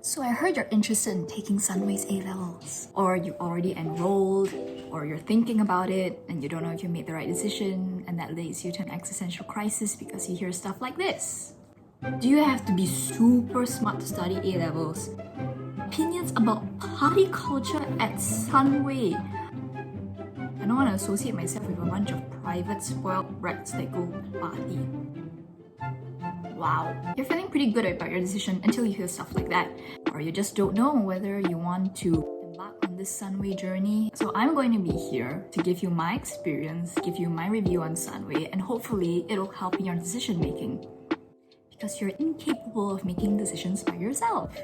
So I heard you're interested in taking Sunway's A-levels, or you already enrolled, or you're thinking about it and you don't know if you made the right decision, and that leads you to an existential crisis because you hear stuff like this. Do you have to be super smart to study A-levels? Opinions about party culture at Sunway. I don't want to associate myself with a bunch of private spoiled brats that go party. Wow. You're feeling pretty good about your decision until you hear stuff like that. Or you just don't know whether you want to embark on this Sunway journey. So I'm going to be here to give you my experience, give you my review on Sunway, and hopefully it'll help in your decision making. Because you're incapable of making decisions by yourself.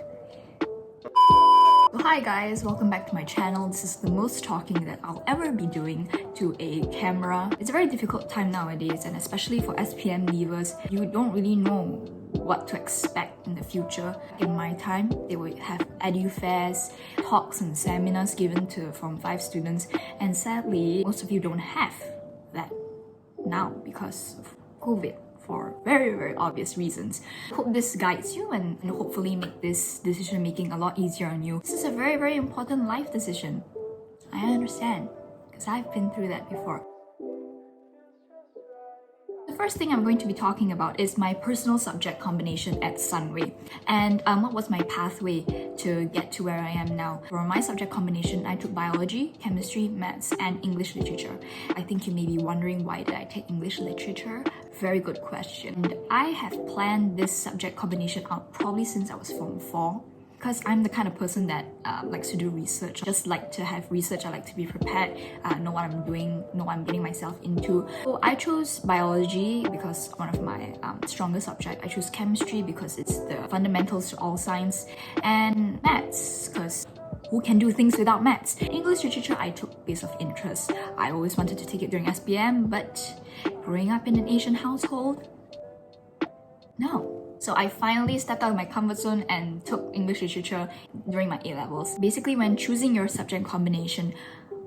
So hi guys, welcome back to my channel. This is the most talking that I'll ever be doing to a camera. It's a very difficult time nowadays, and especially for SPM leavers, you don't really know what to expect in the future. In my time, they would have edu fairs, talks and seminars given to Form 5 students, and sadly, most of you don't have that now because of COVID. For very, very obvious reasons. Hope this guides you and hopefully make this decision making a lot easier on you. This is a very, very important life decision. I understand, because I've been through that before. The first thing I'm going to be talking about is my personal subject combination at Sunway, and what was my pathway to get to where I am now. For my subject combination, I took biology, chemistry, maths, and English literature. I think you may be wondering, why did I take English literature? Very good question. And I have planned this subject combination out probably since I was Form 4. Because I'm the kind of person that likes to do research. I just like to have research, I like to be prepared, know what I'm doing, know what I'm getting myself into. So I chose biology because one of my strongest subjects. I chose chemistry because it's the fundamentals to all science, and maths because who can do things without maths? English literature I took based of interest. I always wanted to take it during SPM, but growing up in an Asian household, no. So I finally stepped out of my comfort zone and took English literature during my A-levels. Basically, when choosing your subject combination,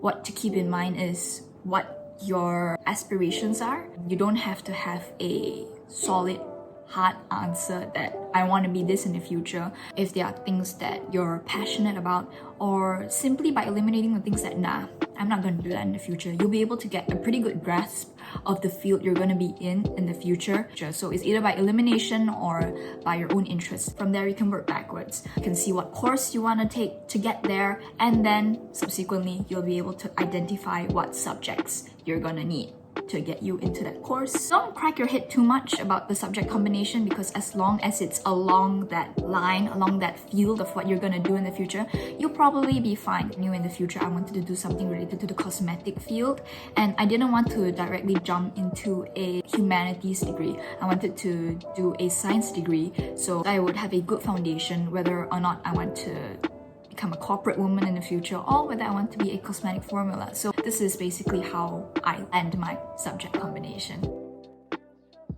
what to keep in mind is what your aspirations are. You don't have to have a solid, hard answer that I want to be this in the future. If there are things that you're passionate about, or simply by eliminating the things that, nah, I'm not going to do that in the future, you'll be able to get a pretty good grasp of the field you're going to be in the future. So it's either by elimination or by your own interest. From there, you can work backwards. You can see what course you want to take to get there, and then subsequently, you'll be able to identify what subjects you're going to need to get you into that course. Don't crack your head too much about the subject combination, because as long as it's along that line, along that field of what you're going to do in the future, you'll probably be fine. I knew in the future I wanted to do something related to the cosmetic field, and I didn't want to directly jump into a humanities degree. I wanted to do a science degree, so I would have a good foundation whether or not I want to become a corporate woman in the future, or whether I want to be a cosmetic formula. So this is basically how I land my subject combination.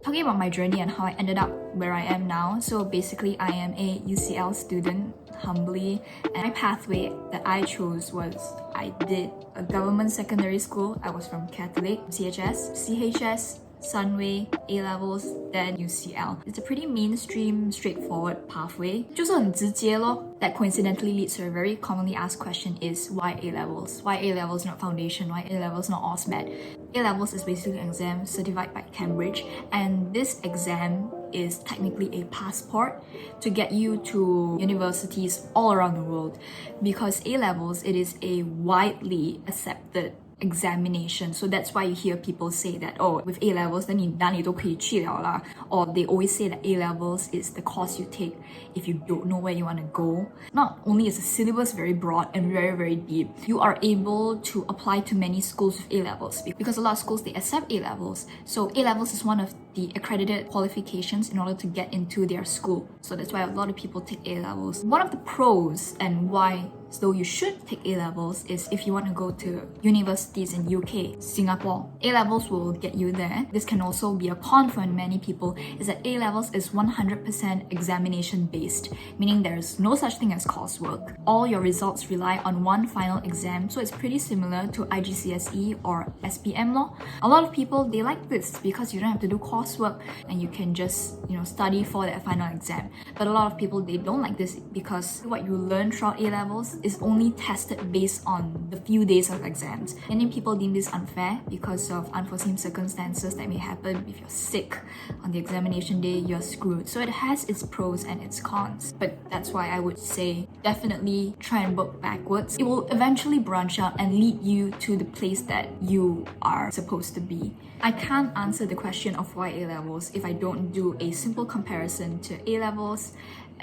Talking about my journey and how I ended up where I am now, so basically I am a UCL student, humbly, and my pathway that I chose was I did a government secondary school. I was from Catholic, CHS, CHS, Sunway, A-levels, then UCL. It's a pretty mainstream, straightforward pathway. 就是很直接咯. That coincidentally leads to a very commonly asked question is, why A-levels? Why A-levels not foundation? Why A-levels not OSMED? A-levels is basically an exam certified by Cambridge, and this exam is technically a passport to get you to universities all around the world. Because A-levels, it is a widely accepted examination, so that's why you hear people say that, oh, with A-levels 你哪里都可以去了啦. Or they always say that A-levels is the course you take if you don't know where you want to go. Not only is the syllabus very broad and very, very deep, you are able to apply to many schools with A-levels, because a lot of schools, they accept A-levels. So A-levels is one of the accredited qualifications in order to get into their school. So that's why a lot of people take A-levels. One of the pros and why though you should take A-levels, is if you want to go to universities in UK, Singapore. A-levels will get you there. This can also be a con for many people, is that A-levels is 100% examination based, meaning there's no such thing as coursework. All your results rely on one final exam, so it's pretty similar to IGCSE or SPM law. A lot of people, they like this because you don't have to do coursework and you can just, study for that final exam. But a lot of people, they don't like this because what you learn throughout A-levels is only tested based on the few days of exams. Many people deem this unfair because of unforeseen circumstances that may happen. If you're sick on the examination day, you're screwed. So it has its pros and its cons. But that's why I would say definitely try and work backwards. It will eventually branch out and lead you to the place that you are supposed to be. I can't answer the question of why A-levels if I don't do a simple comparison to A-levels,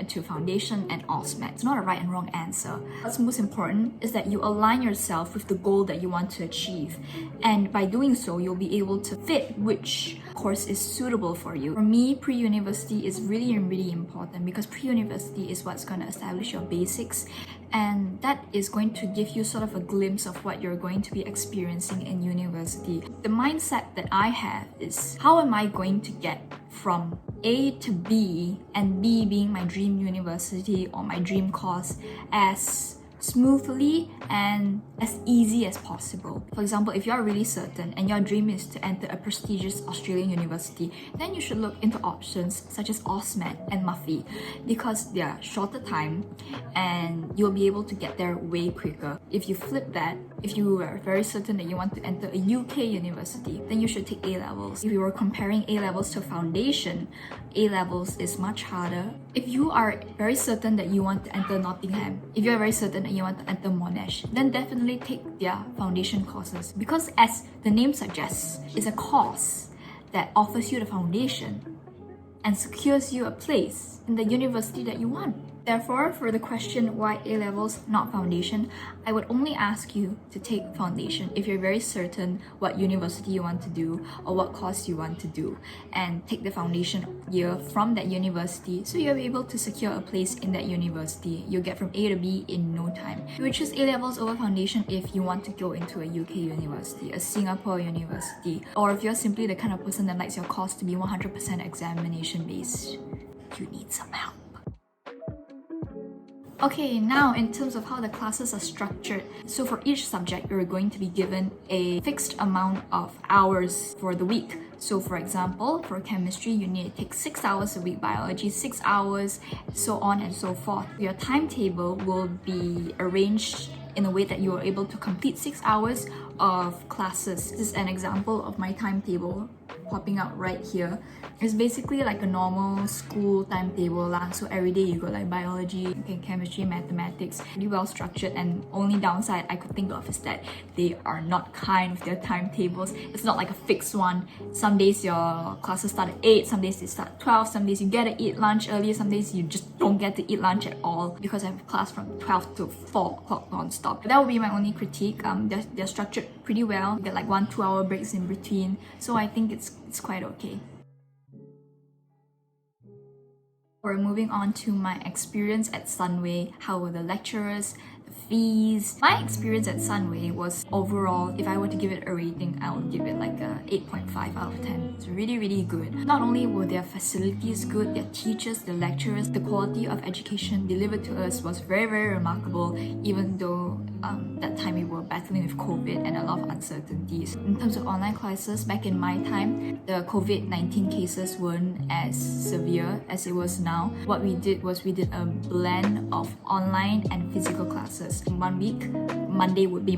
to foundation and OSMET. It's not a right and wrong answer. What's most important is that you align yourself with the goal that you want to achieve. And by doing so, you'll be able to fit which course is suitable for you. For me, pre-university is really, really important because pre-university is what's going to establish your basics, and that is going to give you sort of a glimpse of what you're going to be experiencing in university. The mindset that I have is, how am I going to get from A to B, and B being my dream university or my dream course, as smoothly and as easy as possible. For example, if you're really certain and your dream is to enter a prestigious Australian university, then you should look into options such as OSMET and MUFI because they are shorter time and you'll be able to get there way quicker. If you flip that, if you are very certain that you want to enter a UK university, then you should take A-levels. If you were comparing A-levels to foundation, A-levels is much harder. If you are very certain that you want to enter Nottingham, if you are very certain that you want to enter Monash, then definitely take their foundation courses because, as the name suggests, it's a course that offers you the foundation and secures you a place in the university that you want. Therefore, for the question why A-levels, not foundation, I would only ask you to take foundation if you're very certain what university you want to do or what course you want to do, and take the foundation year from that university so you'll be able to secure a place in that university. You'll get from A to B in no time. You would choose A-levels over foundation if you want to go into a UK university, a Singapore university, or if you're simply the kind of person that likes your course to be 100% examination based. You need some help. Okay, now in terms of how the classes are structured, so for each subject, you're going to be given a fixed amount of hours for the week. So for example, for chemistry, you need to take 6 hours a week, biology 6 hours, so on and so forth. Your timetable will be arranged in a way that you are able to complete 6 hours of classes. This is an example of my timetable popping out right here. It's basically like a normal school timetable lah. So every day you got like biology, okay, chemistry, mathematics, pretty well structured. And only downside I could think of is that they are not kind with their timetables. It's not like a fixed one. Some days your classes start at 8, some days they start at 12, some days you get to eat lunch early, some days you just don't get to eat lunch at all because I have class from 12 to 4 o'clock non-stop. That would be my only critique. They're structured pretty well. You get like 1-2 hour breaks in between. So I think it's quite okay. We're moving on to my experience at Sunway. How were the lecturers, the fees? My experience at Sunway was overall, if I were to give it a rating, I would give it like a 8.5 out of 10. It's really, really good. Not only were their facilities good, their teachers, the lecturers, the quality of education delivered to us was very, very remarkable, even though that time we were battling with COVID and a lot of uncertainties. In terms of online classes, back in my time, the COVID-19 cases weren't as severe as it was now. What we did was we did a blend of online and physical classes. In 1 week, Monday would be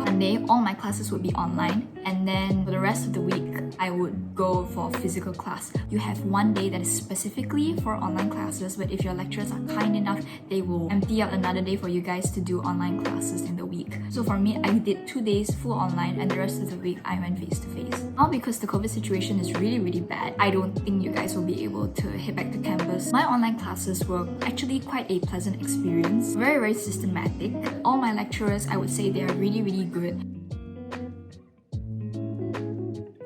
Monday, all my classes would be online, and then for the rest of the week, I would go for physical class. You have one day that is specifically for online classes, but if your lecturers are kind enough, they will empty out another day for you guys to do online classes in the week. So for me, I did 2 days full online, and the rest of the week, I went face-to-face. Now, because the COVID situation is really, really bad, I don't think you guys will be able to head back to campus. My online classes were actually quite a pleasant experience. Very, very systematic. All my lecturers, I would say they are really, really good.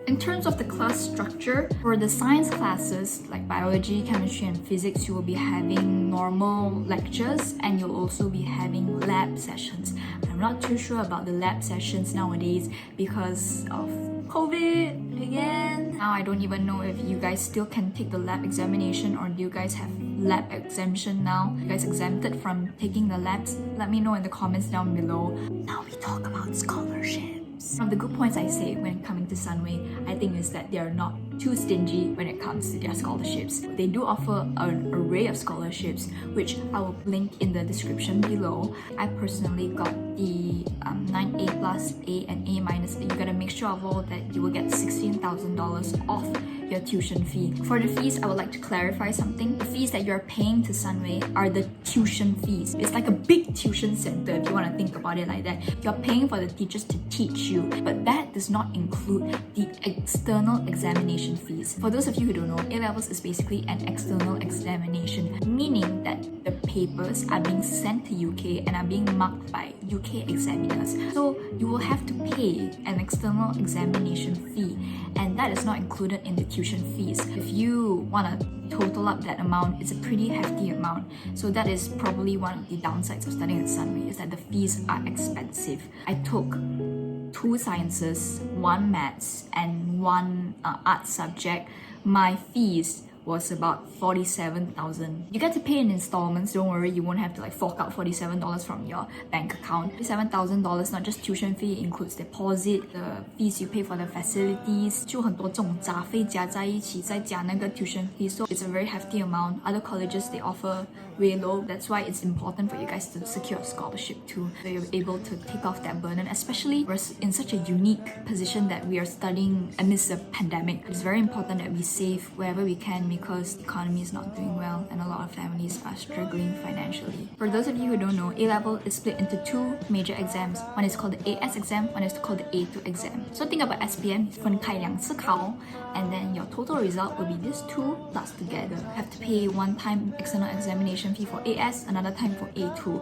In terms of the class structure, for the science classes like biology, chemistry, and physics, you will be having normal lectures and you'll also be having lab sessions. I'm not too sure about the lab sessions nowadays because of COVID again. Now I don't even know if you guys still can take the lab examination, or do you guys have lab exemption now? You guys exempted from taking the labs? Let me know in the comments down below. Now we talk about scholarships. One of the good points I say when coming to Sunway, I think, is that they are not too stingy when it comes to their scholarships. They do offer an array of scholarships, which I will link in the description below. I personally got the 9A plus A and A minus. You got a mixture of all that. You will get $16,000 off your tuition fee. For the fees, I would like to clarify something. The fees that you're paying to Sunway are the tuition fees. It's like a big tuition center if you want to think about it like that. You're paying for the teachers to teach you, but that does not include the external examination fees. For those of you who don't know, A-levels is basically an external examination, meaning that the papers are being sent to UK and are being marked by UK examiners. So you will have to pay an external examination fee, and that is not included in the tuition fees. If you want to total up that amount, it's a pretty hefty amount. So that is probably one of the downsides of studying at Sunway, is that the fees are expensive. I took 2 sciences, 1 maths, and 1 art subject. My fees was about $47,000. You get to pay in installments, don't worry, you won't have to fork out $47 from your bank account. $47,000 not just tuition fee, it includes deposit, the fees you pay for the facilities, 就很多这种杂费加在一起，再加那个 tuition fee, so it's a very hefty amount. Other colleges, they offer way low. That's why it's important for you guys to secure a scholarship too, so you're able to take off that burden, especially we're in such a unique position that we are studying amidst a pandemic. It's very important that we save wherever we can, because the economy is not doing well and a lot of families are struggling financially. For those of you who don't know, A-level is split into 2 major exams. One is called the AS exam, one is called the A2 exam. So think about SPM, 分开2次考, and then your total result will be these 2 plus together. You have to pay one time external examination fee for AS, another time for A2.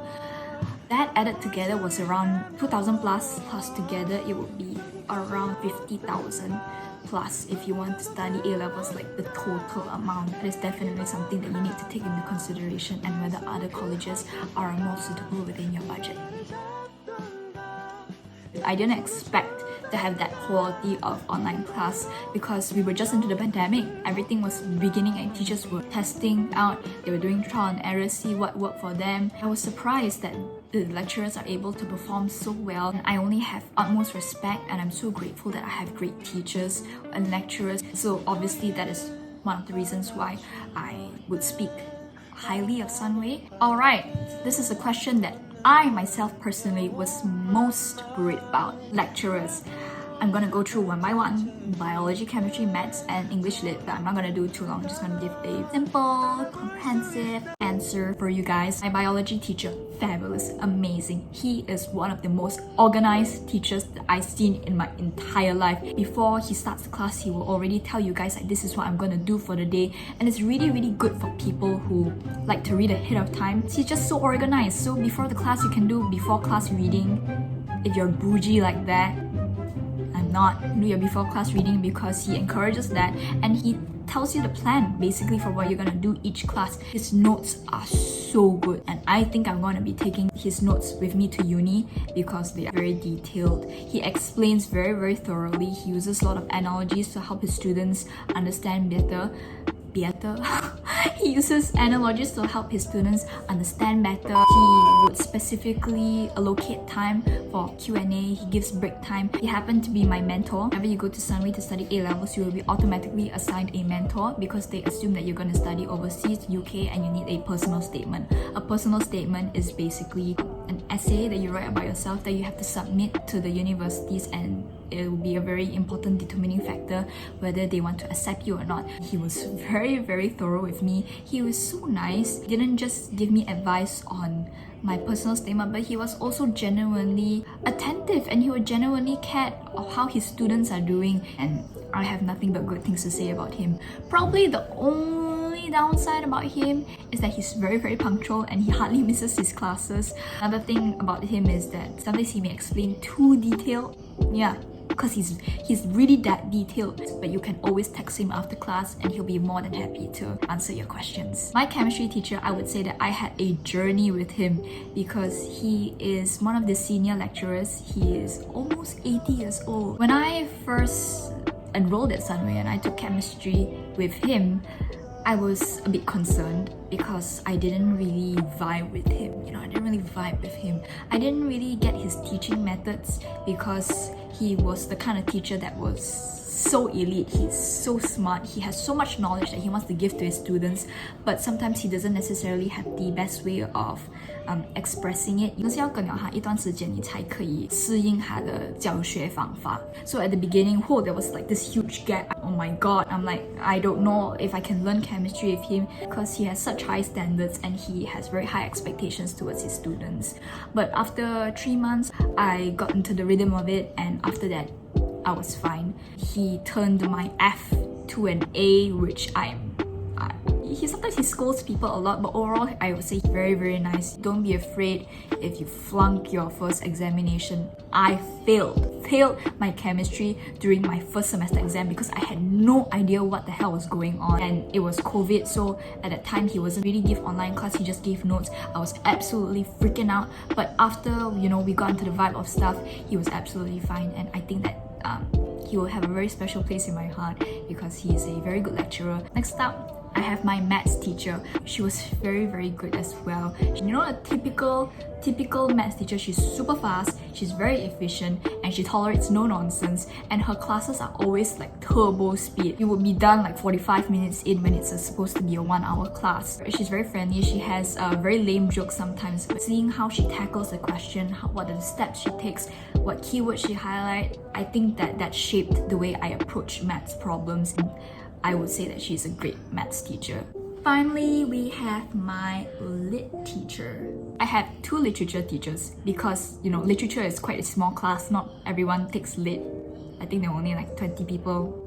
That added together was around 2,000 plus together it would be around 50,000 plus if you want to study A-levels, like the total amount. That is definitely something that you need to take into consideration, and whether other colleges are more suitable within your budget. I didn't expect to have that quality of online class because we were just into the pandemic. Everything was beginning and teachers were testing out, they were doing trial and error, see what worked for them. I was surprised that the lecturers are able to perform so well, and I only have utmost respect, and I'm so grateful that I have great teachers and lecturers. So obviously that is one of the reasons why I would speak highly of Sunway. Alright, this is a question that I myself personally was most worried about. Lecturers. I'm gonna go through one by one: biology, chemistry, maths, and English lit, but I'm not gonna do it too long. I'm just gonna give a simple, comprehensive answer for you guys. My biology teacher, fabulous, amazing. He is one of the most organized teachers that I've seen in my entire life. Before he starts the class, he will already tell you guys this is what I'm gonna do for the day, and it's really, really good for people who like to read ahead of time. He's just so organized. So before the class, you can do before class reading. If you're bougie like that, not do your before class reading, because he encourages that, and he tells you the plan basically for what you're gonna do each class. His notes are so good, and I think I'm gonna be taking his notes with me to uni because they are very detailed. He explains very, very thoroughly. He uses a lot of analogies to help his students understand better. He uses analogies to help his students understand better. He would specifically allocate time for Q&A. He gives break time. He happened to be my mentor. Whenever you go to Sunway to study A-levels, you will be automatically assigned a mentor because they assume that you're going to study overseas, UK, and you need a personal statement. A personal statement is basically an essay that you write about yourself that you have to submit to the universities, and it will be a very important determining factor whether they want to accept you or not. He was very, very thorough with me. He was so nice. He didn't just give me advice on my personal statement, but he was also genuinely attentive, and he would genuinely care of how his students are doing, and I have nothing but good things to say about him. Probably the only downside about him is that he's very, very punctual and he hardly misses his classes. Another thing about him is that sometimes he may explain too detailed. Yeah, because he's really that detailed. But you can always text him after class and he'll be more than happy to answer your questions. My chemistry teacher, I would say that I had a journey with him because he is one of the senior lecturers. He is almost 80 years old. When I first enrolled at Sunway and I took chemistry with him, I was a bit concerned because I didn't really vibe with him. I didn't really vibe with him. I didn't really get his teaching methods because he was the kind of teacher that was so elite. He's so smart. He has so much knowledge that he wants to give to his students, but sometimes he doesn't necessarily have the best way of expressing it. 就是要跟了他一段时间，你才可以适应他的教学方法。So at the beginning, there was like this huge gap. Oh my god, I'm like, I don't know if I can learn chemistry with him because he has such high standards and he has very high expectations towards his students. But after 3 months, I got into the rhythm of it, and after that, I was fine. He turned my F to an A, which sometimes he scolds people a lot, but overall I would say very, very nice. Don't be afraid if you flunk your first examination. I failed my chemistry during my first semester exam because I had no idea what the hell was going on, and it was COVID, so at that time he wasn't really give online class, he just gave notes. I was absolutely freaking out, but after we got into the vibe of stuff, he was absolutely fine, and I think that he will have a very special place in my heart because he is a very good lecturer. Next up, I have my maths teacher. She was very, very good as well. A typical maths teacher. She's super fast, she's very efficient, and she tolerates no nonsense, and her classes are always like turbo speed. You would be done like 45 minutes in when it's supposed to be a 1-hour class. She's very friendly. She has very lame jokes sometimes, but seeing how she tackles the question, what are the steps she takes, what keywords she highlights, I think that shaped the way I approach maths problems. I would say that she's a great maths teacher. Finally, we have my lit teacher. I have 2 literature teachers because, literature is quite a small class. Not everyone takes lit. I think there were only like 20 people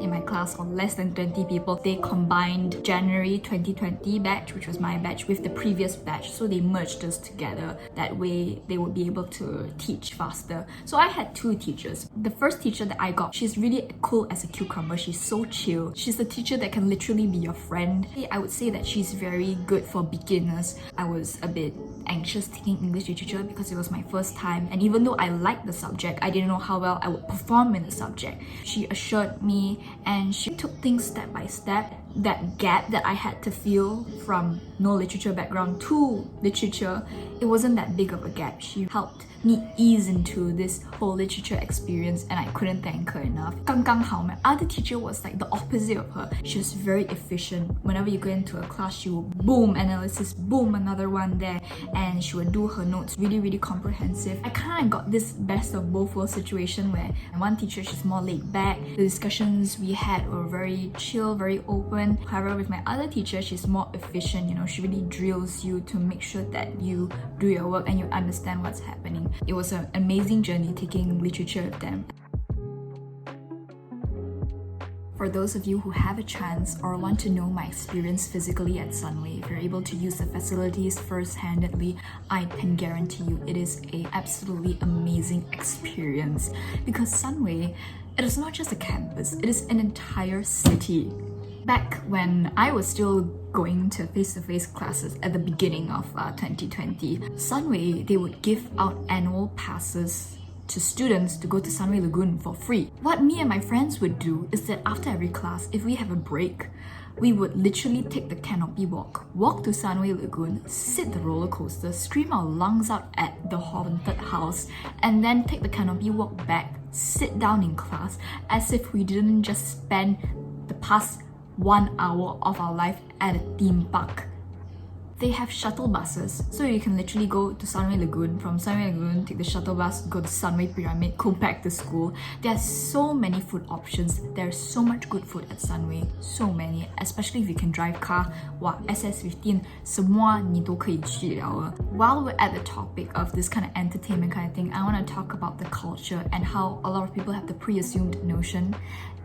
in my class, or less than 20 people. They combined January 2020 batch, which was my batch, with the previous batch, so they merged us together. That way they would be able to teach faster. So I had 2 teachers. The first teacher that I got, she's really cool as a cucumber. She's so chill. She's a teacher that can literally be your friend. I would say that she's very good for beginners. I was a bit anxious taking English literature because it was my first time, and even though I liked the subject, I didn't know how well I would perform in the subject. She assured me, and she took things step by step. That gap that I had to feel from no literature background to literature, it wasn't that big of a gap. She helped me ease into this whole literature experience, and I couldn't thank her enough. 刚刚好. My other teacher was like the opposite of her. She was very efficient. Whenever you go into a class, she would boom analysis, boom another one there, and she would do her notes really, really comprehensive. I kind of got this best of both worlds situation where one teacher, she's more laid back. The discussions we had were very chill, very open. However, with my other teacher, she's more efficient. She really drills you to make sure that you do your work and you understand what's happening. It was an amazing journey taking literature with them. For those of you who have a chance or want to know my experience physically at Sunway, if you're able to use the facilities first-handedly, I can guarantee you it is an absolutely amazing experience. Because Sunway, it is not just a campus, it is an entire city. Back when I was still going to face-to-face classes at the beginning of 2020, Sunway, they would give out annual passes to students to go to Sunway Lagoon for free. What me and my friends would do is that after every class, if we have a break, we would literally take the canopy walk to Sunway Lagoon, sit the roller coaster, scream our lungs out at the haunted house, and then take the canopy walk back, sit down in class as if we didn't just spend the past 1 hour of our life at a theme park. They have shuttle buses, so you can literally go to Sunway Lagoon. From Sunway Lagoon, take the shuttle bus, go to Sunway Pyramid, go back to school. There are so many food options. There's so much good food at Sunway. So many, especially if you can drive car. Wow, SS15, semua你都可以去了. While we're at the topic of this kind of entertainment kind of thing, I want to talk about the culture and how a lot of people have the pre-assumed notion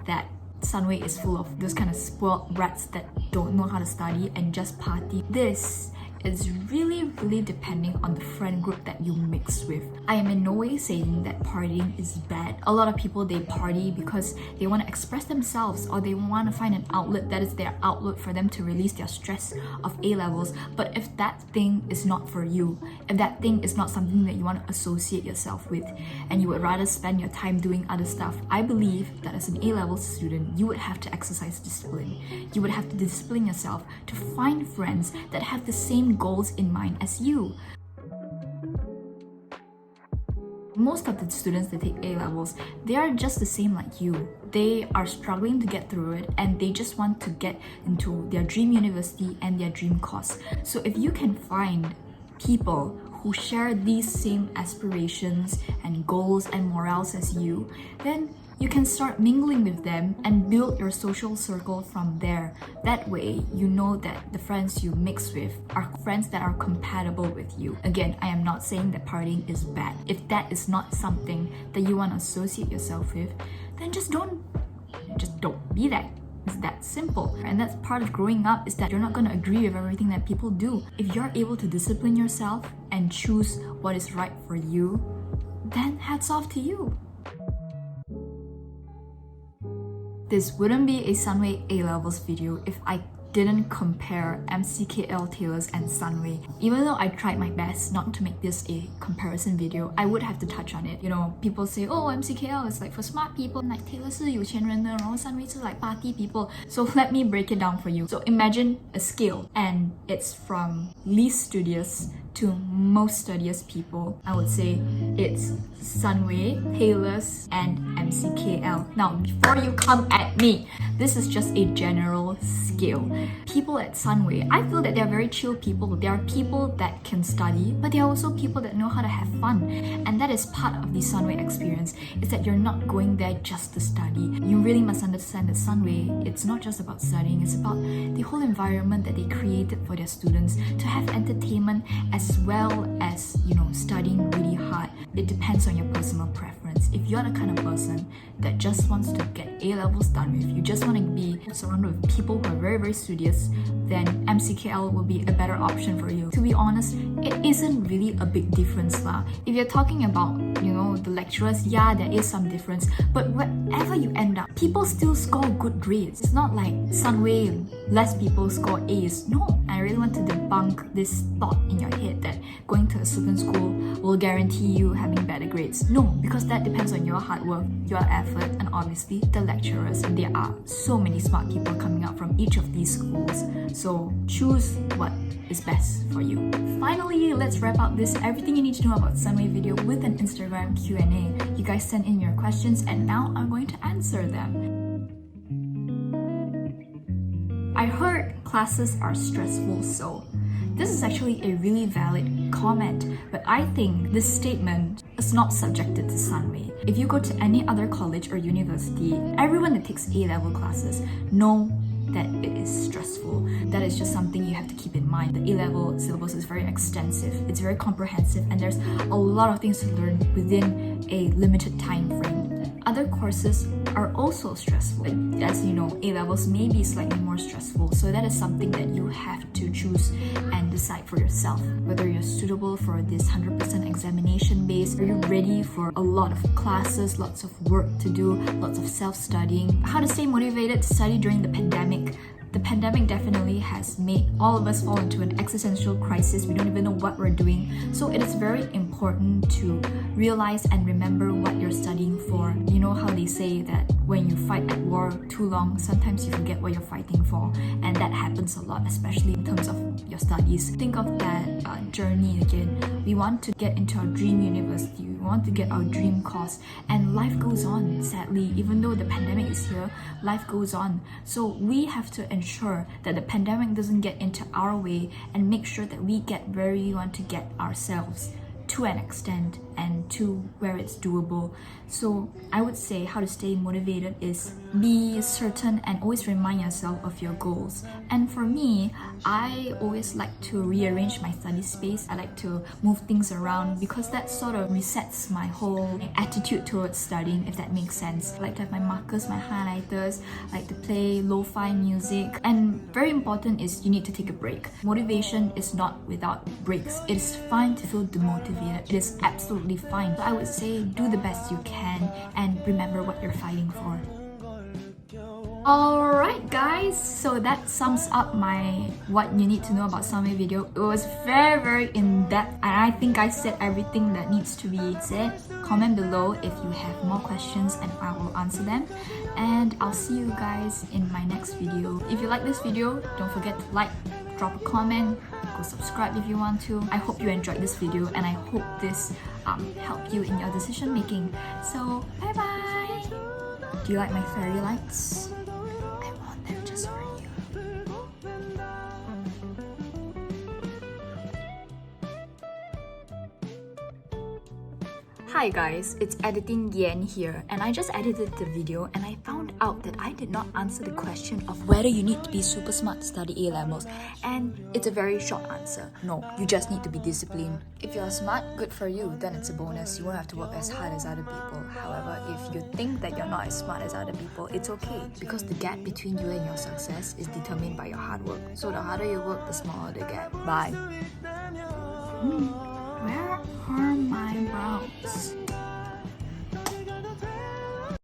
that Sunway is full of those kind of spoiled brats that don't know how to study and just party. This it's really depending on the friend group that you mix with. I am in no way saying that partying is bad. A lot of people, they party because they want to express themselves, or they want to find an outlet that is their outlet for them to release their stress of A-levels. But if that thing is not for you, if that thing is not something that you want to associate yourself with, and you would rather spend your time doing other stuff, I believe that as an A-level student, you would have to exercise discipline. You would have to discipline yourself to find friends that have the same goals in mind as you. Most of the students that take A-levels, they are just the same like you. They are struggling to get through it, and they just want to get into their dream university and their dream course. So if you can find people who share these same aspirations and goals and morals as you, then you can start mingling with them and build your social circle from there. That way, you know that the friends you mix with are friends that are compatible with you. Again, I am not saying that partying is bad. If that is not something that you want to associate yourself with, then just don't be that. It's that simple. And that's part of growing up, is that you're not going to agree with everything that people do. If you're able to discipline yourself and choose what is right for you, then hats off to you. This wouldn't be a Sunway A-levels video if I didn't compare mckl tailors and Sunway. Even though I tried my best not to make this a comparison video, I would have to touch on it. You know, people say, oh, mckl is like for smart people, like Taylor 是有钱人的，然后 Sunway 是 like party people. So let me break it down for you. So imagine a scale, and it's from least studious to most studious people. I would say it's Sunway, Taylor's, and mckl. Now, before you come at me, this is just a general scale. People at Sunway, I feel that they're very chill people. They are people that can study, but they are also people that know how to have fun. And that is part of the Sunway experience, is that you're not going there just to study. You really must understand that Sunway, it's not just about studying, it's about the whole environment that they created for their students to have entertainment as well as, you know, studying really hard. It depends on your personal preference. If you're the kind of person that just wants to get A-levels done with, you just want to be surrounded with people who are very studious, then mckl will be a better option for you. To be honest, it isn't really a big difference lah. If you're talking about, you know, the lecturers, yeah, there is some difference, but wherever you end up, people still score good grades. It's not like Sunway, less people score A's. No, I really want to debunk this thought in your head that going to a certain school will guarantee you having better grades. No, because that depends on your hard work, your effort, and obviously the lecturers. There are so many smart people coming out from each of these schools, so choose what is best for you. Finally, let's wrap up this everything you need to know about Sunway video with an Instagram Q&A. You guys sent in your questions, and now I'm going to answer them. I heard classes are stressful, so this is actually a really valid comment, but I think this statement is not subjected to Sunway. If you go to any other college or university, everyone that takes A-level classes know that it is stressful. That is just something you have to keep in mind. The A-level syllabus is very extensive, it's very comprehensive, and there's a lot of things to learn within a limited time frame. Other courses are also stressful. As you know, A-levels may be slightly more stressful, so that is something that you have to choose and decide for yourself. Whether you're suitable for this 100% examination base, are you ready for a lot of classes, lots of work to do, lots of self-studying. How to stay motivated to study during the pandemic. The pandemic definitely has made all of us fall into an existential crisis. We don't even know what we're doing. So it is very important to realize and remember what you're studying for. You know how they say that when you fight at war too long, sometimes you forget what you're fighting for. And that happens a lot, especially in terms of your studies. Think of that journey again. We want to get into our dream university. We want to get our dream course. And life goes on, sadly. Even though the pandemic is here, life goes on. So we have to ensure that the pandemic doesn't get into our way and make sure that we get where we want to get ourselves to an extent and to where it's doable. So I would say how to stay motivated is be certain and always remind yourself of your goals. And for me, I always like to rearrange my study space. I like to move things around because that sort of resets my whole attitude towards studying, if that makes sense. I like to have my markers, my highlighters, I like to play lo-fi music. And very important is you need to take a break. Motivation is not without breaks. It is fine to feel demotivated. It is absolutely fine. So I would say do the best you can and remember what you're fighting for. Alright guys, so that sums up my what you need to know about Sunway video. It was very in-depth and I think I said everything that needs to be said. Comment below if you have more questions and I will answer them. And I'll see you guys in my next video. If you like this video, don't forget to like, drop a comment, go subscribe if you want to. I hope you enjoyed this video and I hope this helped you in your decision making. So bye bye! Do you like my fairy lights? I want them just for you. Hi guys, it's Editing Yen here, and I just edited the video and I found out that I did not answer the question of whether you need to be super smart to study A-levels, and it's a very short answer. No, you just need to be disciplined. If you're smart, good for you, then it's a bonus. You won't have to work as hard as other people. However, if you think that you're not as smart as other people, it's okay, because the gap between you and your success is determined by your hard work. So the harder you work, the smaller the gap. Bye. Where are my brows?